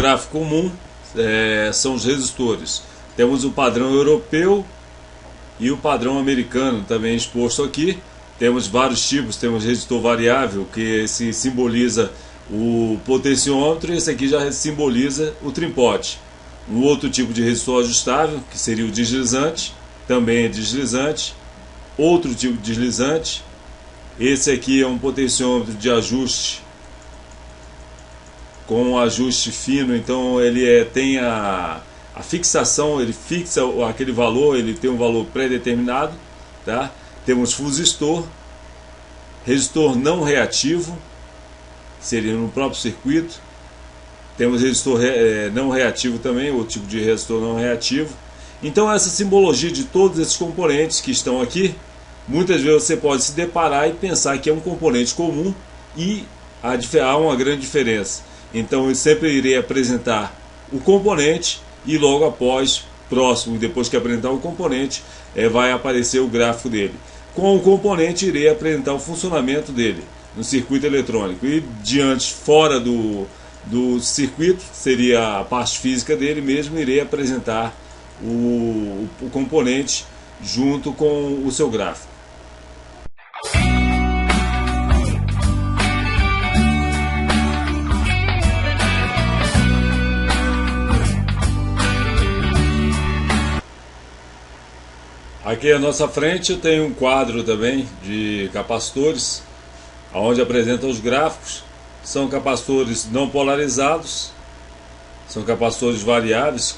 gráfico comum são os resistores. Temos o padrão europeu e o padrão americano também exposto aqui. Temos vários tipos, temos resistor variável, que se simboliza o potenciômetro, e esse aqui já simboliza o trimpote. Um outro tipo de resistor ajustável, que seria o deslizante, também é deslizante. Outro tipo de deslizante, esse aqui é um potenciômetro de ajuste, com um ajuste fino, então ele tem a fixação, ele fixa aquele valor, ele tem um valor pré-determinado, tá? Temos fusistor, resistor não reativo, seria no próprio circuito. Temos resistor não reativo também, outro tipo de resistor não reativo. Então essa simbologia de todos esses componentes que estão aqui, muitas vezes você pode se deparar e pensar que é um componente comum e há uma grande diferença. Então eu sempre irei apresentar o componente e logo após, próximo, depois que apresentar o componente, vai aparecer o gráfico dele. Com o componente irei apresentar o funcionamento dele no circuito eletrônico. E fora do circuito, seria a parte física dele mesmo, irei apresentar o componente junto com o seu gráfico. Aqui à nossa frente eu tenho um quadro também de capacitores, onde apresenta os gráficos. São capacitores não polarizados, são capacitores variáveis,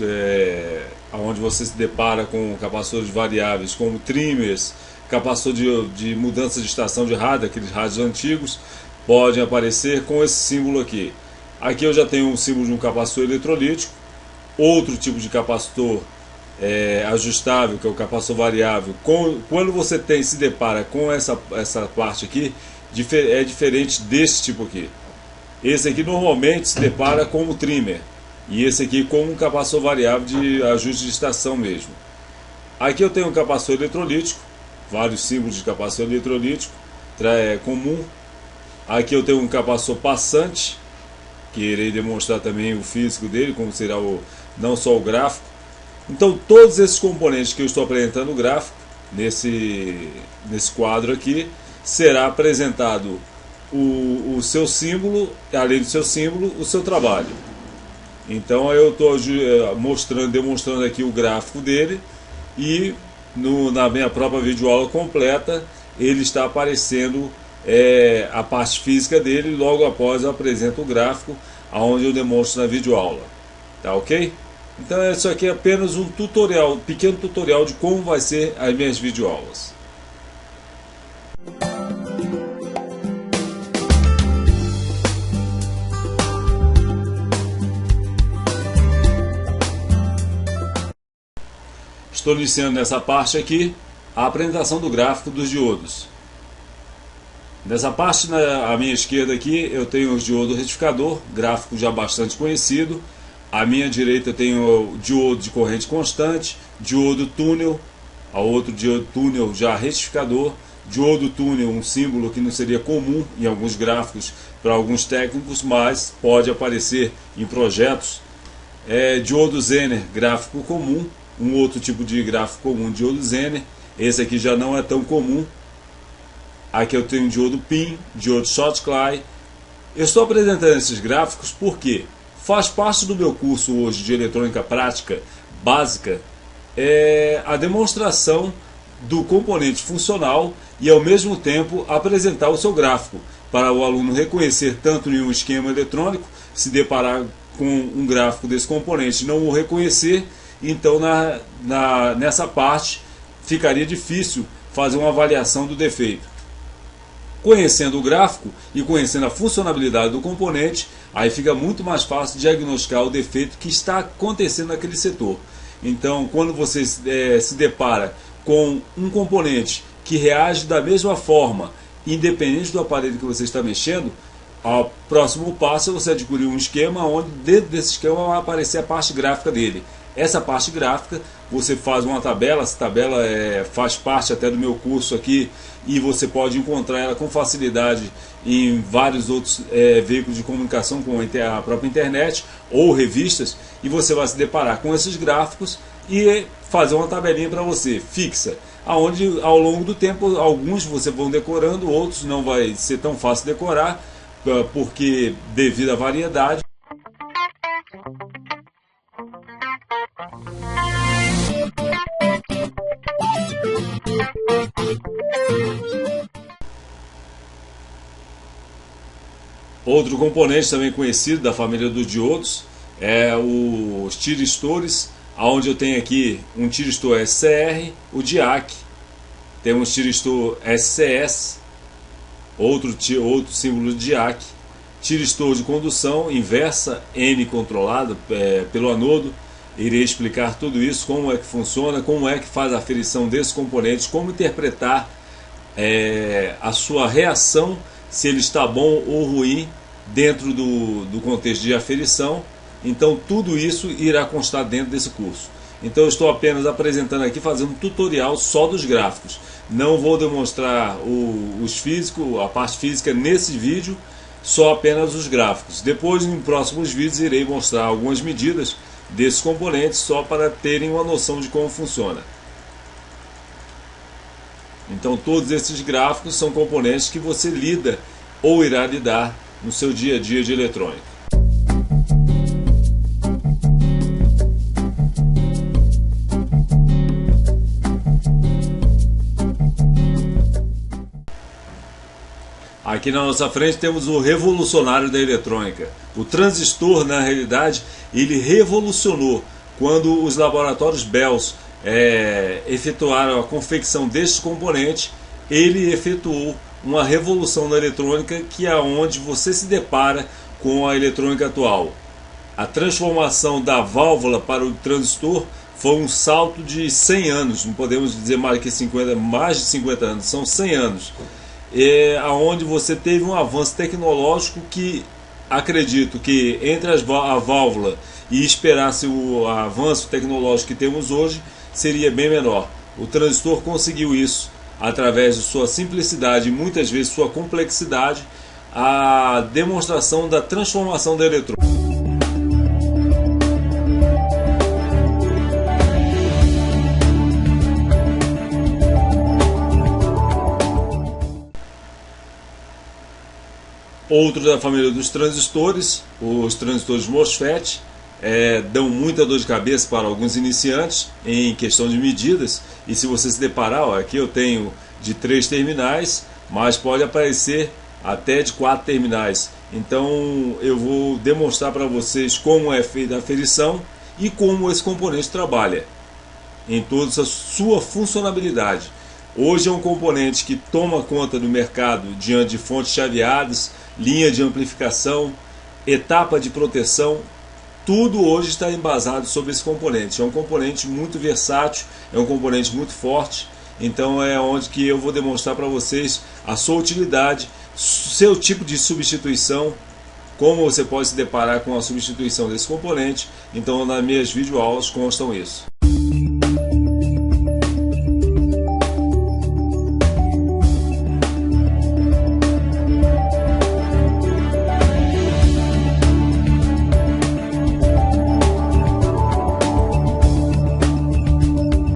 onde você se depara com capacitores variáveis como trimmers, capacitor de mudança de estação de rádio, aqueles rádios antigos, podem aparecer com esse símbolo aqui. Aqui eu já tenho um símbolo de um capacitor eletrolítico, outro tipo de capacitor ajustável, que é o capacitor variável. Quando você se depara com essa parte aqui, é diferente desse tipo aqui. Esse aqui normalmente se depara com o trimmer, e esse aqui com um capacitor variável de ajuste de estação mesmo. Aqui eu tenho um capacitor eletrolítico, vários símbolos de capacitor eletrolítico comum. Aqui eu tenho um capacitor passante, que irei demonstrar também o físico dele, como será não só o gráfico. Então todos esses componentes que eu estou apresentando no gráfico, nesse quadro aqui, será apresentado o seu símbolo, além do seu símbolo, o seu trabalho. Então eu estou demonstrando aqui o gráfico dele, e na minha própria videoaula completa ele está aparecendo a parte física dele. Logo após eu apresento o gráfico, aonde eu demonstro na videoaula. Tá ok? Então isso aqui é apenas um tutorial, pequeno tutorial de como vai ser as minhas videoaulas. Estou iniciando nessa parte aqui a apresentação do gráfico dos diodos. Nessa parte, à minha esquerda aqui, eu tenho o diodo retificador, gráfico já bastante conhecido. À minha direita eu tenho o diodo de corrente constante, diodo túnel, a outro diodo túnel já retificador, diodo túnel, um símbolo que não seria comum em alguns gráficos para alguns técnicos, mas pode aparecer em projetos. Diodo Zener, gráfico comum, um outro tipo de gráfico comum, diodo Zener. Esse aqui já não é tão comum. Aqui eu tenho diodo PIN, diodo Schottky. Eu estou apresentando esses gráficos porque faz parte do meu curso hoje de eletrônica prática básica, a demonstração do componente funcional e ao mesmo tempo apresentar o seu gráfico, para o aluno reconhecer tanto em um esquema eletrônico, se deparar com um gráfico desse componente e não o reconhecer, então nessa parte ficaria difícil fazer uma avaliação do defeito. Conhecendo o gráfico e conhecendo a funcionalidade do componente, aí fica muito mais fácil diagnosticar o defeito que está acontecendo naquele setor. Então, quando você se depara com um componente que reage da mesma forma, independente do aparelho que você está mexendo, o próximo passo é você adquirir um esquema onde dentro desse esquema vai aparecer a parte gráfica dele. Essa parte gráfica, você faz uma tabela, essa tabela faz parte até do meu curso aqui, e você pode encontrar ela com facilidade em vários outros veículos de comunicação, como a própria internet ou revistas, e você vai se deparar com esses gráficos e fazer uma tabelinha para você, fixa, aonde ao longo do tempo, alguns você vão decorando, outros não vai ser tão fácil decorar, porque devido à variedade. Outro componente também conhecido da família dos diodos é os tiristores, onde eu tenho aqui um tiristor SCR, o DIAC, temos tiristor SCS, outro símbolo de DIAC, tiristor de condução inversa N controlado pelo anodo. Irei explicar tudo isso, como é que funciona, como é que faz a aferição desses componentes, como interpretar a sua reação, se ele está bom ou ruim dentro do contexto de aferição. Então tudo isso irá constar dentro desse curso. Então eu estou apenas apresentando aqui, fazendo um tutorial só dos gráficos. Não vou demonstrar a parte física nesse vídeo, só apenas os gráficos. Depois, em próximos vídeos, irei mostrar algumas medidas desses componentes, só para terem uma noção de como funciona. Então todos esses gráficos são componentes que você lida ou irá lidar no seu dia a dia de eletrônica. Aqui na nossa frente temos o revolucionário da eletrônica. O transistor, na realidade, ele revolucionou quando os laboratórios Bells efetuaram a confecção destes componentes. Ele efetuou uma revolução na eletrônica, que é onde você se depara com a eletrônica atual. A transformação da válvula para o transistor foi um salto de 100 anos, não podemos dizer mais de 50 anos, são 100 anos. Onde você teve um avanço tecnológico que acredito que entre a válvula e esperasse o avanço tecnológico que temos hoje seria bem menor. O transistor conseguiu isso através de sua simplicidade e muitas vezes sua complexidade, a demonstração da transformação da eletrônica. Outro da família dos transistores, os transistores MOSFET, dão muita dor de cabeça para alguns iniciantes em questão de medidas. E se você se deparar, aqui eu tenho de 3 terminais, mas pode aparecer até de 4 terminais. Então eu vou demonstrar para vocês como é feita a aferição e como esse componente trabalha em toda a sua funcionalidade. Hoje é um componente que toma conta do mercado diante de fontes chaveadas, linha de amplificação, etapa de proteção. Tudo hoje está embasado sobre esse componente. É um componente muito versátil, é um componente muito forte. Então é onde que eu vou demonstrar para vocês a sua utilidade, seu tipo de substituição, como você pode se deparar com a substituição desse componente. Então nas minhas videoaulas constam isso.